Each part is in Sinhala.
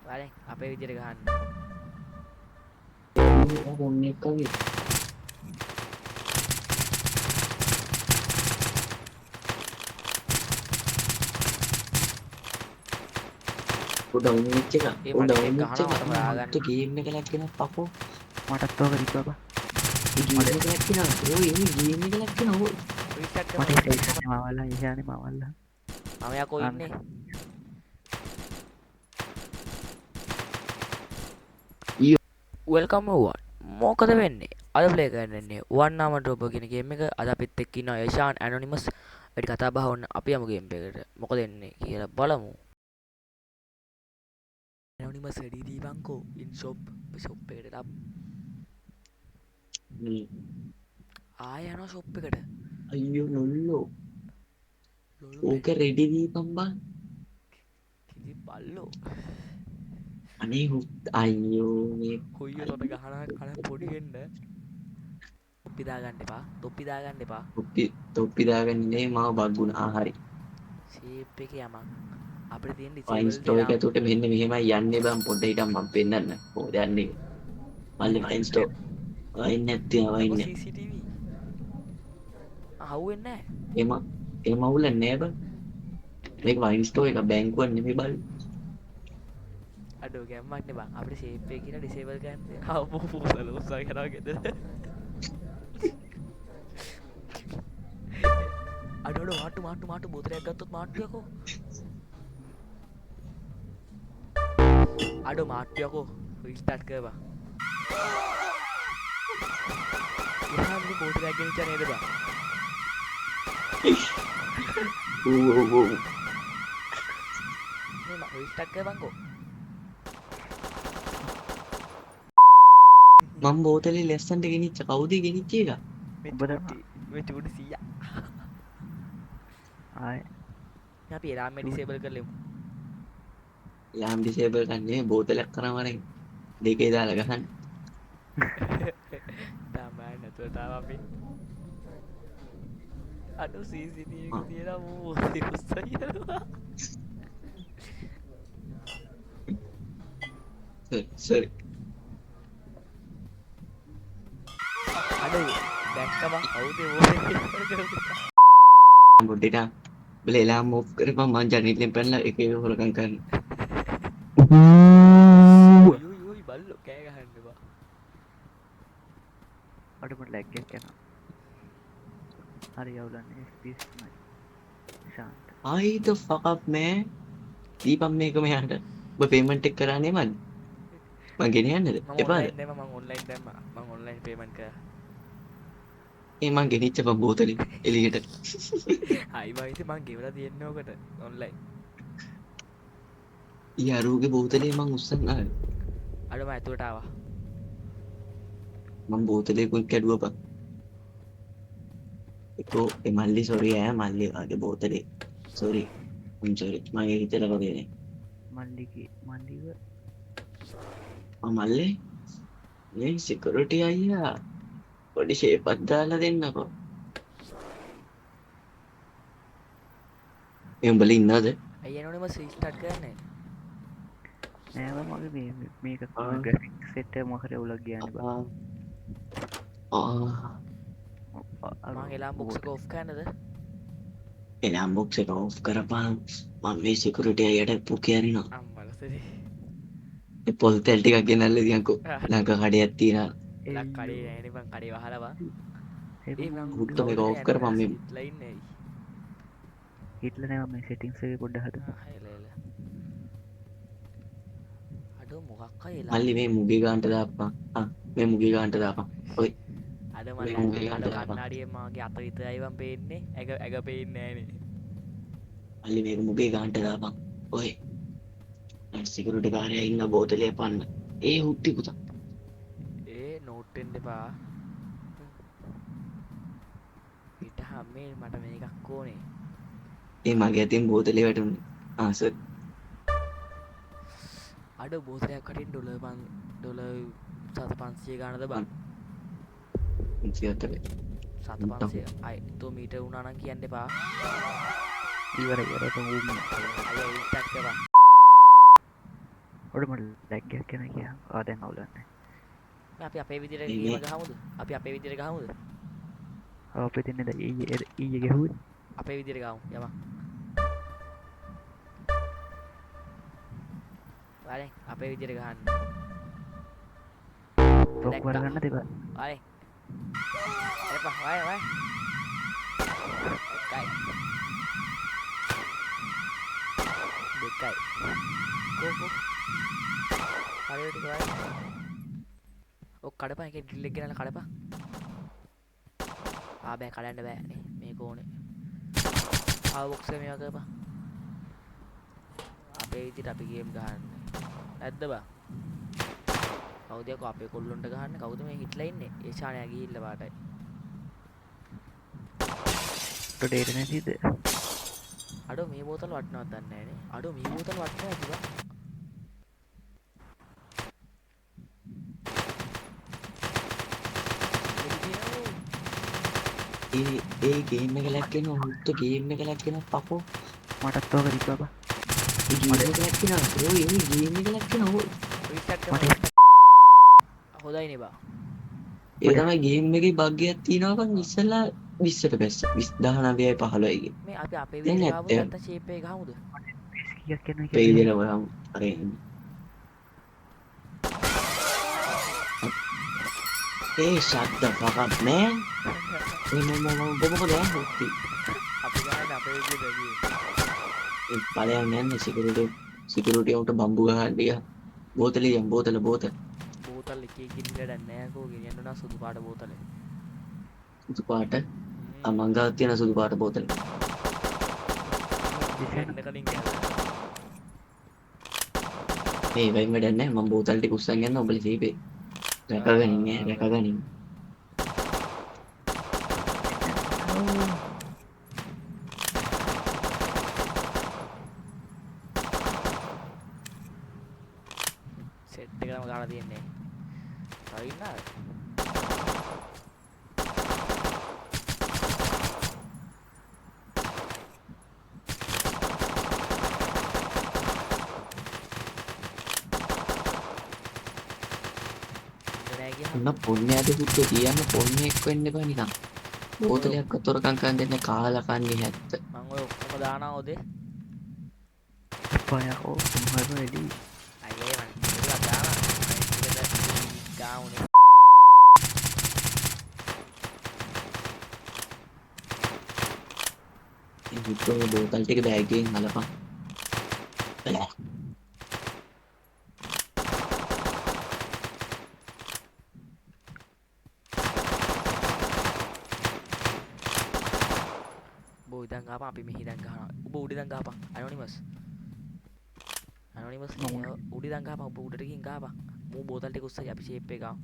වරෙන් අපේ විදියට ගහන්න. ඔන්න එකගේ ඩවුන්ච් එක ඒ මට කෙනෙක් ඩවුන්ච් ගහනවා එක මට හොයාගන්න. මට ගේම් එක ලැක්කෙන පකෝ මටත් ඕක රිපබා ගේම් එක ලැක්කෙන ඕ එන්නේ ගේම් එක ලැක්කෙන ඕ රීස්ටාර්ට් මට කරමු රීස්ටාර්ට් ඉෂානේ මවල්ලා ඉෂානේ මවල්ලා කරමු. මම යකෝ ඉන්නේ. Welcome everyone. මොකද වෙන්නේ? අද ප්ලේ කරන්නේ one hour drop කියන ගේම් එක. අද අපිත් එක්ක ඉන්නවා යෂාන් ඇනොනිමස්. වැඩි කතා බහ වුණ අපි යමු ගේම් එකකට. මොකද එන්නේ කියලා බලමු. ඇනොනිමස් රෙඩි දීපන්කෝ ඉන් ෂොප් එකට ආය යනවා ෂොප් එකට. අයියෝ නොල්ලෝ ලොලු ඕක රෙඩි දීපන් බං කිසි බල්ලෝ. අනේ අයියෝ මේ කොයියෝ තොට ගහන කන පොඩි වෙන්න. තොප්පි දාගන්න එපා. තොප්පි දාගන්න එපා. තොප්පි දාගන්නේ මාව බග්ගුණා හරි ෂේප් එක යමක්. අපිට තියෙන ඩිසේබල් වයින්ස්ටෝ එක දෙලා ඇතුළට මෙන්න මෙහෙමයි යන්නේ බං පොඩ්ඩ හිටන් මම පෙන්නන්න කොහොමද යන්නේ මල්ලි වයින්ස්ටෝ වයින් නැත්තේ වයින් යකෝ නැහැ CCTV අහුවෙන්නේ එම එම අවුල නෑ බං මේක වයින්ස්ටෝ එක බැංකුවක් නෙමෙයි බල් නැහැ. අඩෝ ගැම්මක් නේ බං. අපිට ෂේප් එක කියලා ඩිසේබල් කරන්න. ආපෝ පොසල උස්සා කරා ගෙදර. අඩෝ මාට්ටු බෝතලයක් ගත්තොත් මාට්ටු යකෝ. අඩෝ මාට්ටු යකෝ. රීස්ටාර්ට් කරපන්. එහා මේ බෝතලයක් ගෙනිච්ච නේද බං? ඕ මේ රීස්ටාර්ට් කරපන්කෝ. මම බෝතලේ ලැස්සන්ට ගෙනිච්ච කවුද ගෙනිච්ච එක මේ චූටි සීයා. ආය අපි එරාම ඩිසේබල් කරලෙමු. ලාම් ඩිසේබල් කන්නේ බෝතලයක් කරමරෙන් දෙකේ දාලා ගහන්න තමයි නැතුව තාම අපි අඩෝ CCTV එක තියලා මූ උස්සා කියනවා. සරි අඩෝ දැක්කම කවුද බෝතලේ පොඩ්ඩට බල ලාම් මොෆ් කරපන් මං ජනේලෙන් පැනලා එක එක හොරකම් කරන්න යුයි බල්ලෝ කෑ ගහන්න එපා. අඩුමට ලැග්ගයක් යනවා හරි යවුලන්නේ ස්පීස්මයි ශාන්ත ආයිද ෆකප් මෑ දීපම් මේක මෙයාට ඔබ පේමන්ට් එක කරන්නේ මන් මං ගෙන යන්නද මම එපාද ඔන්ලයින් දැම්මා. මම ඔන්ලයින් පේමන්ට් කරා. ඒ මං ගෙනිච්ච බං බෝතලේ එළියට හයි වයිස මං ගෙවලා තියෙන්නේ ඕකට ඔන්ලයින්. ඊ අරූගේ බෝතලේ මං උස්සන් ආවේ අඩෝ මම ඇතුළට ආවා. මං බෝතලේ කුන් කැඩුවා බං එකෝ ඒ මල්ලි සොරි ඈ මල්ලි වගේ බෝතලේ සොරි සොරි මගේ හිතලා වගේ නේ මල්ලිගේ මල්ලිව මල්ලේ මේ සිකියුරිටි අයියා පොඩි ෂේප් එකක් දාලා දෙන්නකෝ මේ උඹලා ඉන්නවද අයියනෝනේ මම රීස්ටාර්ට් කරන්නේ. නෑව මගේ මේක ආ. ග්‍රෆික් සෙට් මොකර උලක් ගියන්න බා මං එලාම් බොක්ස් එක ඔෆ් කරන්නද? එනම් බොක්ස් එක ඔෆ් කරපන් මම මේ සිකියුරිටි අයියට පුකියරිනවා අම්මලසරි. ඒ පොල් තෙල් ටිකක් ගෙනල්ලා දියන්කෝ ළඟ කඩයක් තියෙනවා ලක් කඩේ නෑනේ බං කඩේ වහලා බං. ඒ මං හුට්ට මේක ඔෆ් කරපන් මේ හිටලා ඉන්නේ. හිටල නෑ මේ සෙටින්ස් එක පොඩ්ඩ හද හයිලෙල. අඩෝ මොකක් හරි එලා. මල්ලි මේ මුගේ ගාන්ට දාපන් මේ මුගේ ගාන්ට දාපන් ඔයි අද මේ මට මුගේ අද ගාන්ට දාපන් කන්නාඩියෙන් මගේ අත විතරයි බං පේන්නේ. ඇග පේන්නේ නෑනේ. මල්ලි මේක මුගේ ගාන්ට දාපන් ඔයි සිකියුරිටි කාරයා ඉන්න බෝතලේ පන්න ඒ හුට්ටි පුතා ඒ නෝට් වෙන්න එපා. හිටහම් මේ මට මේකක් ඕනේ. ඒ මගේ අතින් බෝතලේ වැටුනේ සර් අඩෝ බෝතලයක් කටින් ඩොලර් 500 ගානද බං? 500 අය තෝ මීටර් වුණා නම් කියන්න එපා. ඉවර ඌම අයියා රීස්ටාර්ට් කරපන්. ඔඩ මට ලැග්ගයක් කෙන කිය ආදැන් අවුලන්නේ අපි අපේ විදිහට මේ- ගේම ගහමුද? අපි අපේ විදිහට ගහමුද? අප තින්නද ඊය ගැහුව අපේ විදිහට ගහමු. යමා. වරෙන් අපේ විදිහට ගහන්න. තොක් දැක්කා. වරගන්න තිබ වරෙන්. එපා වය වය. එකයි. දෙකයි. කෝ. හරියට වය. ඔක් කඩපන් එකේ ඩ්‍රිල් එක ගෙනල්ලා කඩපන්. බෑ කඩන්න බෑනේ මේක ඕනේ. බොක්ස් එක මේවා කරපන්. අපේ විදිහට අපි ගේම් ගහන්නේ. නැද්ද බා? කවුද යකෝ අපේ කොල්ලොන්ට ගහන්නේ? කවුද මේ හිටලා ඉන්නේ? ඒෂානයා ගිහිල්ලා පාටයි. ඩේට නැතිද අඩෝ මේ බෝතල් වටනවත් දන්නේ නැහනේ. අඩෝ මේ බෝතල් වටනවා ඇති බා. ඒ ගේම් එක ලැක්කෙන හුත්ත ගේම් එක ලැක්කෙන පපෝ මටත් තෝක රිබබ ඒ ගේම් එක ලැක්කෙන බ්‍රෝ ඒ ගේම් එක ලැක්කෙන හො රීස්ටාර්ට් මට කරනවා. හොඳයිනේ බා. ඒ තමයි ගේම් එකේ බග් එකක් තියෙනවා බං ඉස්සෙල්ලා 20ට බැස්ස 19යි 15යි මේ අපි අපේ දැන් විදිහට ඇත්ත. ගාවොත් නැත්නම් ෂේප් එක ගහමුද? කියක් කෙන පෙයි දෙනවා අර ඒ shut the fuck up man මොකද හොත්ති අපි ගහන්නේ අපේ විදිහට ගියේ. ඒ ඵලයන් යන්නේ සිකියුරිටි උන්ට බම්බු ගහන්න ගියා බෝතලේ බෝතල බෝතල් එකේ ගින්නට නැහැ කෝ ගෙනියන්න උනා සුදු පාට බෝතලේ. සුදු පාට මංගාව තියෙන සුදු පාට බෝතල දෙන්න කලින් ගහලා. මේ වෙයින් වැඩක් නැහැ මම බෝතල් ටික උස්සන් යනවා ඔබලා සීපේ රැකගනින් සෙට් එකම ගහලා තියන්නේ. තව ඉන්නවද? ඔන්න පොන්නේ පුත්තු කියන්න පොන්නේ එක්ක වෙන්න එපා නිකන් බෝතලයක් අතොරකම් කරන් දෙන්නේ කාලා කන්නේ හැත්ත මම ඔය ඔක්කොම දානවා ඔදේ. පයකෝ සුහර එඩි අයියේ මං ඉතින් දානවා. ඒක ගාමුනේ. ඒ පුත්තු බෝතල් ටික බෑග් එකෙන් හලපන් ඉදන් ගහපන් අපි මෙහි දැන් ගහනවා. ඔබ උඩ ඉදන් ගහපන්. ඇනොනිමස් නේ උඩ ඉදන් ගහපන්. ඔබ උඩට ගිහින් ගහපන්. මූ බෝතල් ටික උස්සයි අපි ෂේප් එක ගාමු.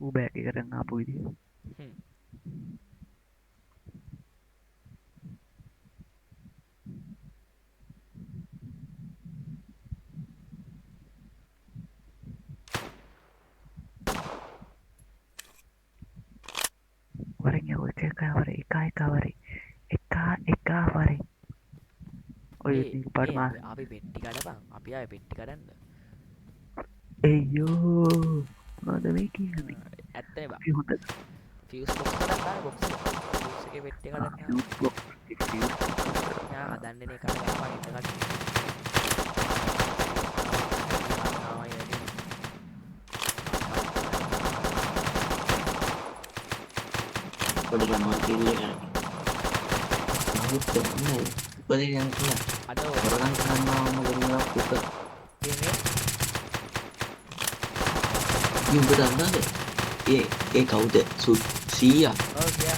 ඌ බෑග කරන්න ආපු විදිහ වරෙන් යව එකවර එකවර ඔය පඩ මා අපි පෙට්ටි කඩපන්. අපි ආයේ පෙට්ටි කඩන්න. එයෝ මොකද මේ කියන්නේ ඇත්තනේ බා. හොඳ ෆියුස් බොක්ස් එකක් ගන්න බොක්ස් එක. ෆියුස් එකේ පෙට්ටි කඩන්න. යා හදන්නේ නේ කඩ ගහපන් ඉන්න කඩ. පොඩි ගමන් කිල්ල කරගෙන අහුත් නැහැ උපදේ යන කියලා අද වරගන් කරනවාම ගොනුවා පුත කියන්නේ උඹ දන්නවද ඒ කවුද සීයා ඔව් ගියා.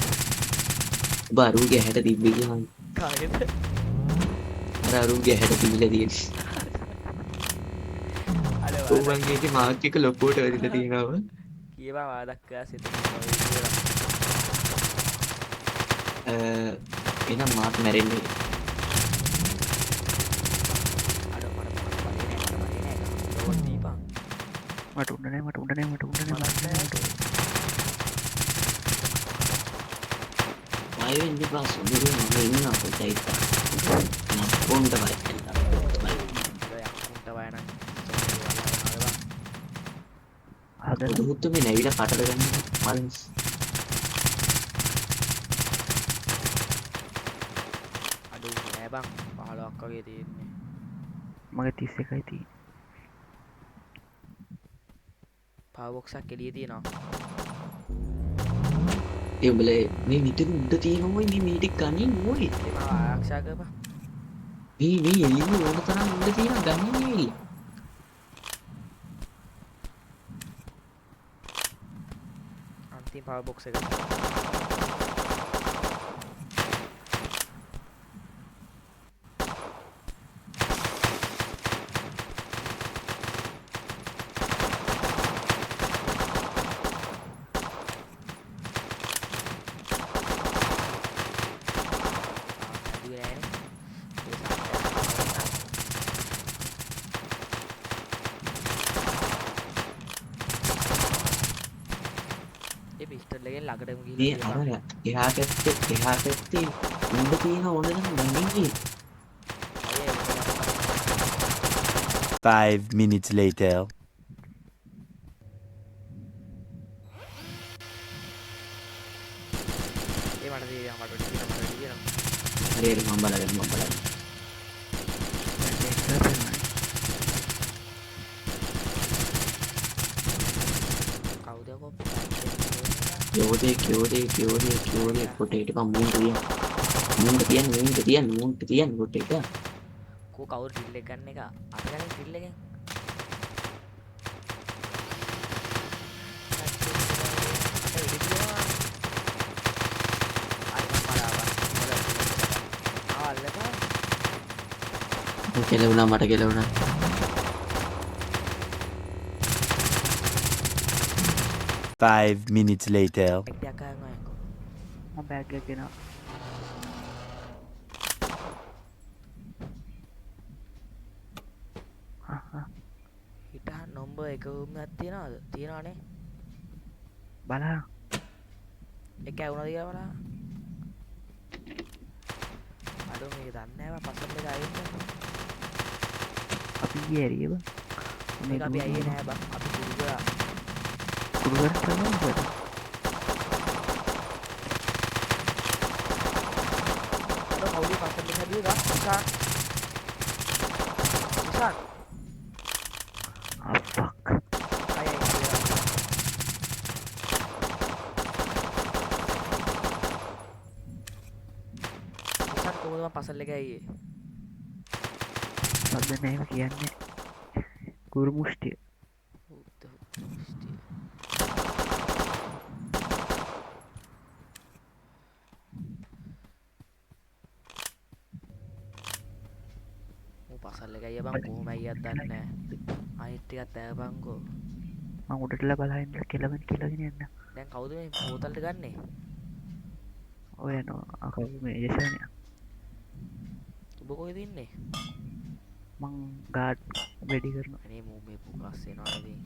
ඔබ අරුගේ හැට තිබ්බේ කියලා කාගෙද? අර අරුගේ හැට තිබිලා තියෙන්නේ අර උඹන්ගේ මාක් එක ලොකෝට වෙරිලා තියෙනවා කියවා වාදක්කා සිත. එහෙනම් මාත් මැරෙන්නේ අර මට දීපන්. මට උන්නනේ මයි බය වෙන්න එපා සොඳුරු මම ඉන්නවා පොඩ්ඩයි ඉන්න. නප්පොන්ට බය වෙන්න. යක්කුන්ට බය නම් සොඳුරු හදන පොඩු හුත්තු මේ නැවිලා කටට ගන්න මල්ස්. අඩු නෑ බං 15ක් වගේ තියෙන්නේ. මගේ 31යි තියෙන්නේ. පවර් බොක්ස් එකක් එළියේ තියෙනවා. ඒ උඹලේ මේ මිටක උඩ තියෙනවා මේ මීටික් ගනින් ඕයි. ඒ මාව ආරක්ෂා කරපන්. මේ එළියේ ඕන තරම් උඩ තියෙනවා ගනින් නෙවෙයි. අන්තිම පවර් බොක්ස් එක. ඒ පිස්ටල් එකෙන් ළඟටම මේ ගිහින් අර එහා පැත්තේ උඩ තියෙන ඕන තරම් ගනින්. 5 minutes later. ඒ මට තියෙනවා මට තියෙනවා. හරි හරි මම බලන්න. කවුද කොප්ප? කියෝදේ පොටේට මුන්ට තියන්න පොටේට. කෝ කවුරු ඩ්‍රිල් එක ගන්න එක? අපි ගන්නේ ඩ්‍රිල් එකෙන්. කෙලවුණා මට කෙලවුණා. Five minutes later. එකක් ගන්නවා යකෝ. මම බෑග් එක ගෙනවා. හිටා නම්බර් එක උම්මක් තියනවද? තියනවනේ. බලන්න. එක ඇවුනද කියලා බලන්න. අඩෝ මේක දන්නේ නැහැ මම පස්සට එක ආයෙත්. අපි ගියේ එරියව. මේක අපි ආයේ නෑ බං. අපි කුරුගා. කුරුගරට තමයි. අඩෝ කවුරු පස්සට එක හැදුවේ ගා? විශාන්. ආ ෆක්. අය කියලා. විශාන් කොහොමද මම පස්සට එක ආයේ? සද්ද නැහැ කියන්නේ. කුරු මුෂ්ටිය. පසල් එක අයියා බං කොහොම අයියත් දන්නේ නැහැ. අනිත් ටිකත් ඈපන්කෝ. මම උඩටලා බලහින්න කෙලගෙන යන්න. දැන් කවුද මේ බෝතල්ට ගන්නෙ? ඔය යනවා. අකව මේ යශානියා. ඔබ කොහෙද ඉන්නේ? මං ගාඩ් වැඩි කරනවා. අනේ මූ මේ පුකස් එනවා ඉතින්.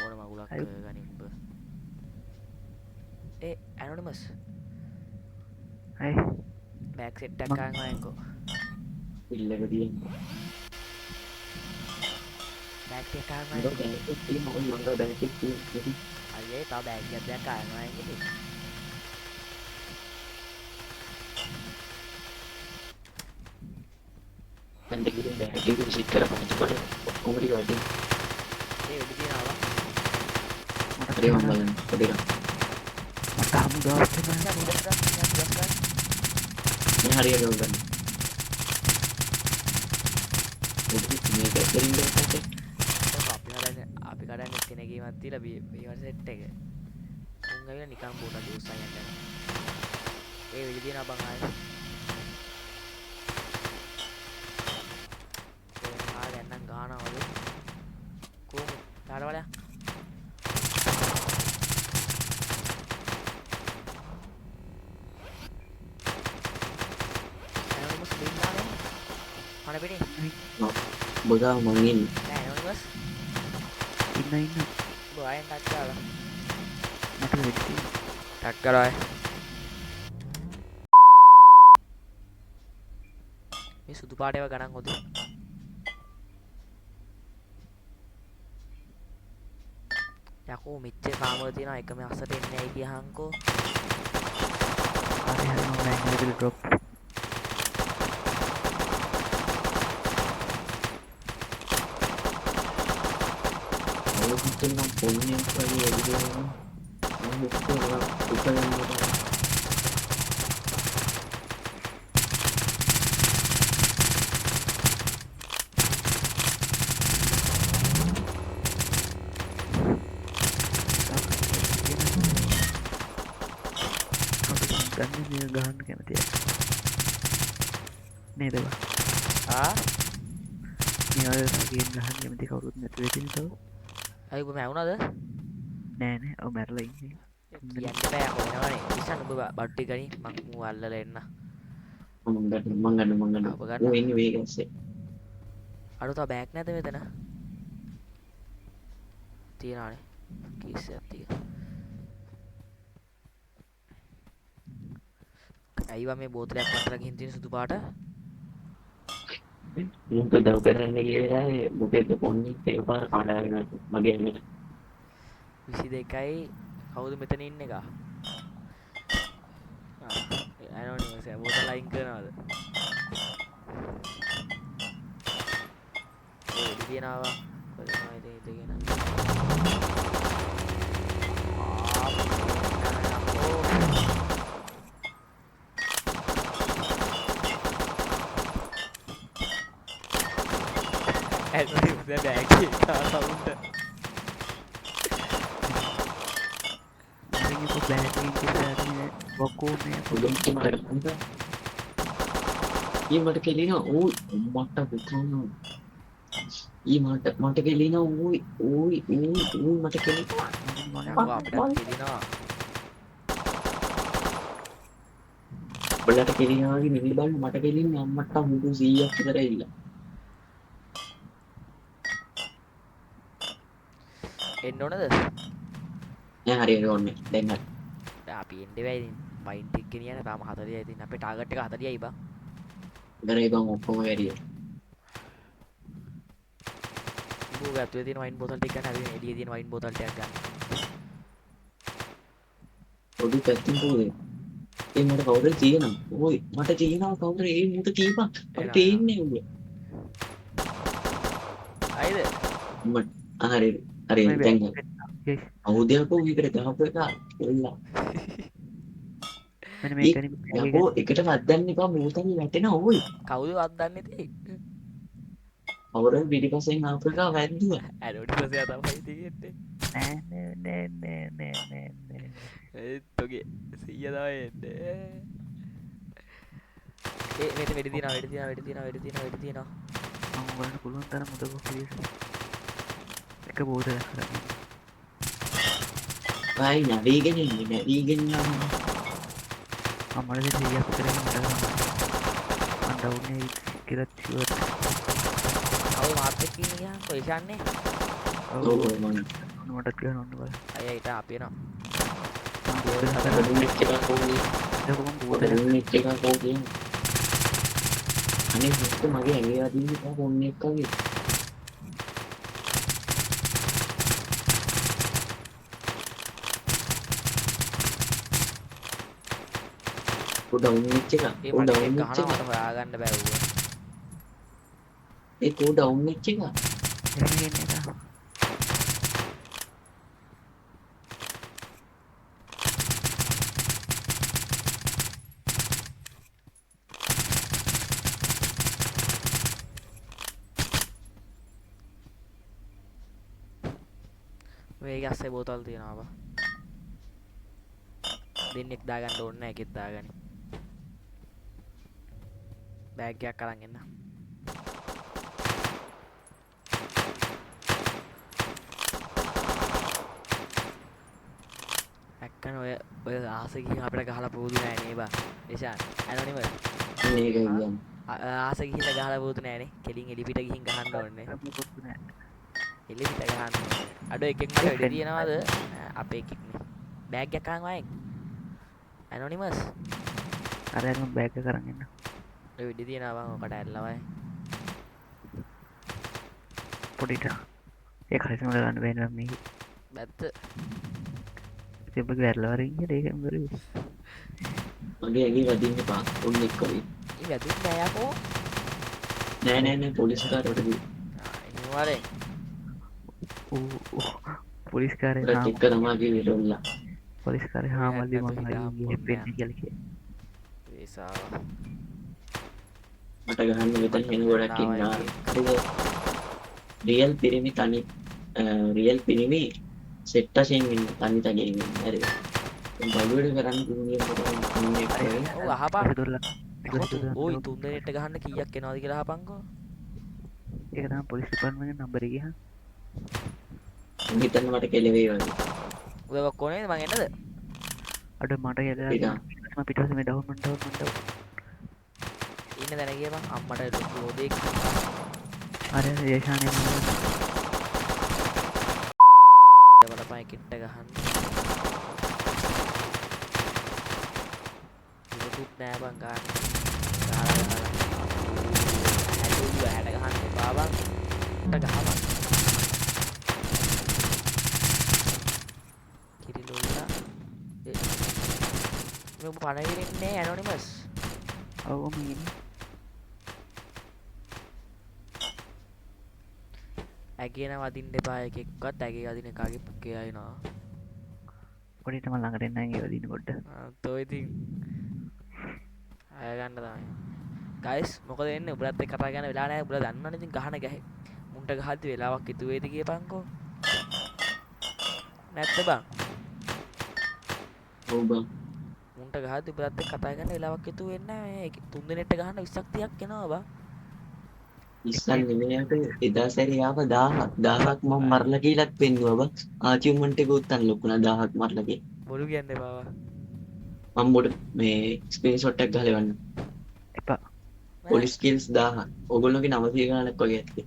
ඕන මගුලක් ගනින් උඹ. ඒ ඇනොනිමස්. හයි. බෑග් සෙට් එකක් ගන්නවා යන්කෝ. ඉල්ලක තියෙන. බෑග් එක ගන්නවා. අයියේ තා බෑග් එකක් දැන් ගන්නවා ඉන්නේ. බැන්ඩ් එකේ බෑග් එක විසිට කරපන් කොට ඔක්කොම ටික වැඩි. ඒ උඩ තියනවා. හරි මම බලන්න පොඩි එකක්. මට හමු ගාවට දැන් උඩට ගන්න. මේ හරියට ගන්න. මේක ඇතරින් දෙන්නත් අපි කඩන්නේ කෙනෙක්ගේමත් තියලා බීවර සෙට් එක. උන් ගවිලා නිකන් බෝන ජූස් අයන් යනවා. ඒ විදිහ දිනා බං ආයේ. ඒ ආයෙත් නම් ගානවලු. කොහොම තාඩ වල. එනවා මොකද දෙන්නානේ. අනේ පිටින්. බගා මං ඉන්නේ. නෑ එනවා. ඉන්න. බෝ ආයෙත් ටච් කරලා. මට වෙච්චි. ටච් කරා. සුදු පාට ඒවා ගණන් හොදේ. යකෝ මෙච්චර කාමර තියෙනවා එකම අස්සට එන්නේ ඇයි කියහන්කෝ. හරි හරි මම ඇඟිලි ඩ්‍රොප්. ඔය නම් පොන්නේ වගේ එළියනවා. මම උපයනවා. ගන්න මේ ගහන්න කැමතියි. නේද බා? මේ වගේ ගේම් ගහන්න කැමති කවුරුත් නැති වෙති නේද? අයි ඔබ මැවුනද? නෑ නෑ ඔව් මැරලා ඉන්නේ. කියන්න බෑ කොහොමනේ. ඉස්සන් ඔබ බඩ්ටි ගනි මං මූ අල්ලලා එන්න. මම ගන්න. ඔබ ගන්න. ඔය ඉන්නේ වේගස්සේ. අර තව බෑග් නැද මෙතන? තියනවානේ. කීසයක් තියෙනවා. ඇයිවා මේ බෝතලයක් අතර ගිහින් තියෙන සුදු පාට? මොකද දව කරන්න කියලා මොකේද පොන්නේ ඒපාර කඩාගෙන මගේ එන්නේ 22යි කවුද මෙතන ඉන්න එක? ඇනොනිමස් බෝතල ලයින් කරනවද? ඒ දිනනවා කොහෙන්ද ඉඳගෙන ඇනොනිමස් බෑග් එක තාවුන්ට ඉතින් ඒක බෑග් එකකින් කියලා බොකෝ මේ පොඩි මාරන්ද ඊමට කෙලිනා ඕයි මට පුතුනෝ මට කෙලිනා ඕයි මට කෙලිනා මොනවා අපිට කියනවා බලට කෙලිනාගේ නිවි බලන්න මට කෙලින්නේ අම්මට මුදු 100ක් විතර ඉල්ල එන්න ඕනද? නෑ හරියට ඕනේ දැන් හරි අපි එන්න බෑ ඉතින් වයින් ටික ගෙනියන්න තාම 40යි ඉතින් අපේ ටාගට් එක 40යි බා. ගරේ බං ඔක්කොම වැඩි ඉබෝ ගැතුවේ තියෙන වයින් බෝතල් ටික ගන්න අපි එළියේ තියෙන වයින් බෝතල් ටිකක් ගන්න. පොඩි පැත්තින් පොදේ ඒ මට කවුරුද තියෙනවා ඕයි මට තියෙනවා කවුරුද ඒ මුත කීපක් මට තේින්නේ උඹ අයිද මට හරි දැන් අවුදයක්ෝ මේකට ගහපු එක එල්ලා මෙන්න මේකනේ යකෝ එකට වද්දන්න එපා මූතන් වැටෙන ඕයි කවුද වද්දන්නේ තේ? අවුරුදු පිටිපස්සෙන් ආපු එක වැද්දුවා ඇනොටි පස්සේ තමයි තියෙන්නේ. නෑ ඒත් ඔගේ 100 තමයි එන්නේ. මෙතන වෙඩි තියෙනවා. මම ඔයාලට පුළුවන් තරම් උදව් කරේ. එක බෝතලයක් කරගන්න. බයි නවීගෙන යනවා අම්මලා දෙන්න 100ක් විතර මට ඩවුන් එකේ කියලා ෂුවර්. කවුද මාත් එක්ක ඉන්නේ ගියා කොයිෂාන්නේ? ඔව් මම මටත් ගන්න ඕන බල. අයියා ඊට අපි එනවා. අනේ මුත්තු මගේ ඇඟේ අදින්න තව පොන්නේ එක්ක වගේ උඩවුන් වෙච්ච එක ඒ මට එක ගහනවා මට හොයාගන්න බෑ ඌව. ඒ උඩවුන් වෙච්ච එක එන්නේ එක. මේක ඇස්සේ බෝතල් තියෙනවා බා. දෙන්නෙක් දාගන්න ඕනේ නැහැ එකෙක් දාගනි. බෑග් එකක් අරන් එන්න. ඇක්කන ඔය ආස ගිහින් අපිට ගහලා පුරුදු නෑ නේ බා. එෂාන් ඇනොනිමස් මේක කියන්නේ ආස ගිහින් ගහලා පුරුදු නෑනේ. කෙලින් එලිපිට ගිහින් ගහන්න ඕනේ. එලිපිට ගහන්න. අඩෝ එකෙක් මට වෙඩි තියනවාද? අපේ එකෙක් නේ. බෑග් එකක් අරන් වයින්. ඇනොනිමස් අර මම බෑග් එක අරන් එන්න. ඔය විඩි තියෙනවා බං ඔකට ඇල්ලවයි. පොඩිට ඒ කලිසම ගන්න බැහැ මේ බැත්ත. තිබ්බ වැරලවරින් ඒකම කරුවේ මගේ ඇඟේ වදින්න එපා. ඔන්න එක්කවි. ඊ වැදුන්නේ නෑ යකෝ. නෑ නෑ නෑ පොලිස් කාරයට දී. ඉනිවාරේ. පොලිස්කාරය උඩට එක්ක තමයි කිව්වේ ඩොල්ලා. පොලිස්කාරය හාමල්ලි මම වෙන්නේ කියලා කිය වේසාව. මට ගහන්න මෙතන වෙන ගොඩක් ඉන්නවා. හරිද? රියල් පිරිමි සෙට් වශයෙන් ඉන්න තනි තනියෙන් ඉන්න. හරිද? බලුවේට කරන්න දුන්නේ මොකද? ඔව් අහපන්. දුරලා ඔයි 3 දෙනෙක්ට ගහන්න කීයක් එනවද කියලා අහපන්කෝ. ඒක තමයි පොලිස් ඩිපාර්ට්මන්ට් නම්බර් එක හා හිතන්න මට කෙලවෙයි වගේ. ඔය කොනේ මං එන්නද? අඩ මට යලා මම පිටුපස්සේ මේ ඩවුන් ඉන්න දැන ගිය බං අම්මට ලෝදෙක්. අර යේෂානේ බලපයි කිට්ට ගහන්න. ඉවතුත් නෑ බං ගන්න. ගහලා හැට ගහන්න එපා බං. ට ගහපන්. කිරිලොල්ලා. මේ පණවිරින්නේ ඇනොනිමස්. ඔව් මේ ඇගෙන වදින්න එපා එකෙක්වත් ඇගේ වදින එකාගේ පුකේ අයනවා. පොඩිට මම ළඟට එන්න ඇඟේ වදින්න පොඩ්ඩක් තෝ ඉතින් අය ගන්න තමයි. ගයිස් මොකද වෙන්නේ උඹලත් එක්ක කතා කරන වෙලාව නැහැ. උඹලා දන්නවනේ ඉතින් ගහන ගැහේ. මුන්ට ගහද්දි වෙලාවක් ඉතුරු වේද කියපන්කෝ. නැත්ද බං? ඔව් බං. මුන්ට ගහද්දි උඹලත් එක්ක කතා කරන වෙලාවක් ඉතුරු වෙන්නේ නැහැ. මේ 3 දිනෙට ගහන 20ක් 30ක් එනවා බං. ඉස්සන් නෙමෙයිට එදා සැරේ ආව 1000ක් මම මරලා කියලාත් පෙන්නුවා බං. ආචිව්මන්ට් එක උත්තන් ලොකුනා 1000ක් මරලා කිය. බොරු කියන්න එපා. මම බොඩ මේ ස්ක්‍රීන්ෂොට් එකක් ගහලා එවන්න. එපා පොලිස් ස්කිල්ස් 1000. ඕගොල්ලෝගේ 900 ගණනක් වගේ ඇත්තේ.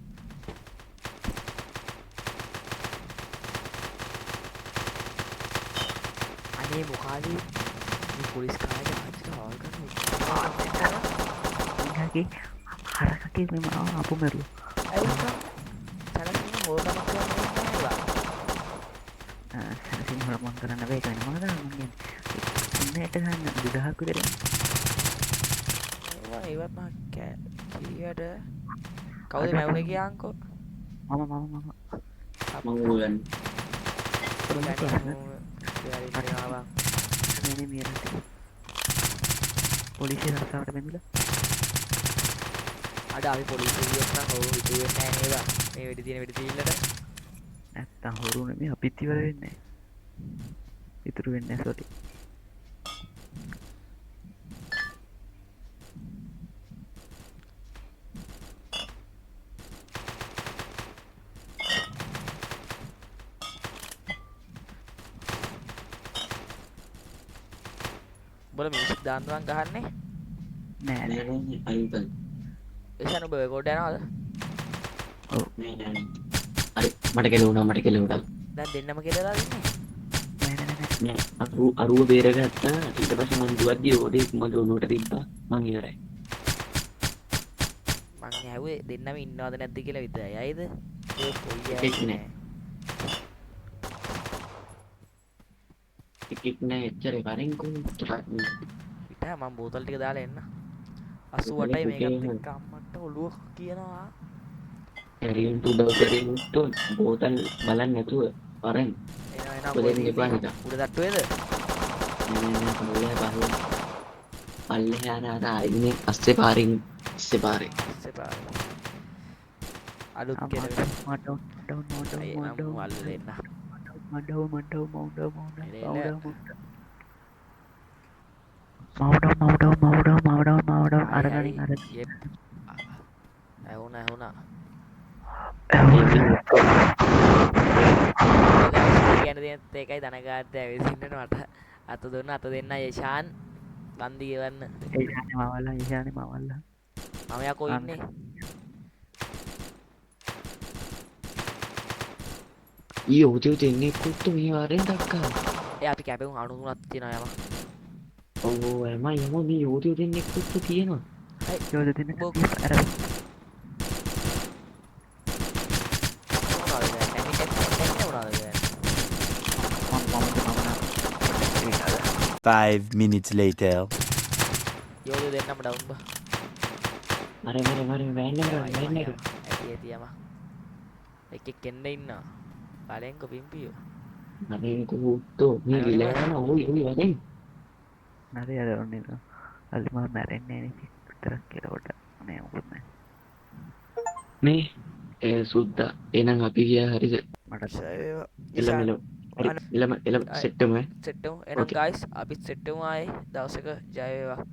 අනේ මොකාලි මේ පොලිස් කාර්යය ආච්චිට හවල් කරනවා. ඉංගගේ හරකගේ මෙම අපු මැරු ඇයි සනසින් හොරකමක් කරන්නේ නැහැ බං. සැනසින් හොරමන් කරන්න බෑ ඒක වෙනම කතාවක් මං කියන්නේ ඉන්නට ගන්න 2000ක් විතර ඒවත් මම කීයට කවුද මැවුනේ කියන්කෝ. මම මම ඕගන් මේ මියරට පොලිසිය රස්සාවට බැඳලා අද අපි පොලිසිය ගියොත් නම් ඔව් ඉතුරු වෙන්නේ නැහැ නේද? මේ වෙඩි තියෙන වෙඩි තීල්ලට. නැත්තම් හොරු නෙමෙයි අපිත් ඉවර වෙන්නේ ඉතුරු වෙන්නේ නැහැ සෝටි බල මියුසික් දාන්නම් ගහන්නේ. නෑ නෑ නෑ අයිපල් එසන ඔබ රෙකෝඩ් යනවද? නෑ හරි මට කෙලුණා දැන් දෙන්නම කියලා ඉන්නේ. නෑ අරුව බේරගත්තා ඊට පස්සේ මං දුවද්දි ඕඩේ මගේ උණුවට තිබ්බා මං ඉවරයි. මං ඇහුවේ දෙන්නම ඉන්නවද නැද්ද කියලා විතරයි. අයද? ඒ පොයි එකෙක් නෑ. එකෙක් නෑ එච්චර වරෙන් කොහොමද පිටා මම බෝතල් ටික දාලා එන්න. 88යි මේකත් එක්ක අම්මට ඔළුව කියනවා. එරියන් තුඩවතරින් තුන් බෝතල් බලන්න නැතුව වරෙන් එනවා පොදෙන් එපා හිතා. උඩ තට්ටුවේද? පල්ලෙ අර ආයිනේ අස්සේ පාරින් ඉස්සේ පාරේ ඉස්සෙපා. අලුත් කෙනෙක් මල්ල දෙන්න. මවඩව අරගනින් අර ඇහුණා. කියන දේත් ඒකයි ධනකාර්යය ඇවිදින්නට මට අත දුන්න අත දෙන්න යෂාන් බන්දි ගෙවන්න. ඒෂානේ මවල්ලා මම යකෝ ඉන්නේ. ඊ ඔතේ තින්නේ කුට්ටු මේ වරෙන් දක්කා. ඒ අපි කැපෙමු 93ක් තියෙනවා යම. ඔව් එම යම මේ ඔතේ තින්නේ කුට්ටු තියෙනවා. යෝධ දෙන්න බොක්. අර මොනවද දැන් නැගිට මොනවද දැන් මම 5 minutes later. යෝධ දෙන්නම ඩවුන් බා මරේ වැන්න ඇති ඇතියම එකෙක් එන්න ඉන්නවා බලෙන්කො පිම්පියෝ මරේ කුට්ටෝ මේ විලෑන ඔයි වැඩේ නරේ අර ඔන්න අල්ලි මම මැරෙන්නේ නේ විතරක් කියලා කොට නෑ මොකුත් නෑ මේ ඒ සුද්දා එහෙනම් අපි ගියා හරිද මට එළම හරි එළම සෙට්ටම සෙට්ටමු එහෙනම් Okay. ගයිස් අපිත් සෙට්ටමු ආයේ දවසක ජය වේවා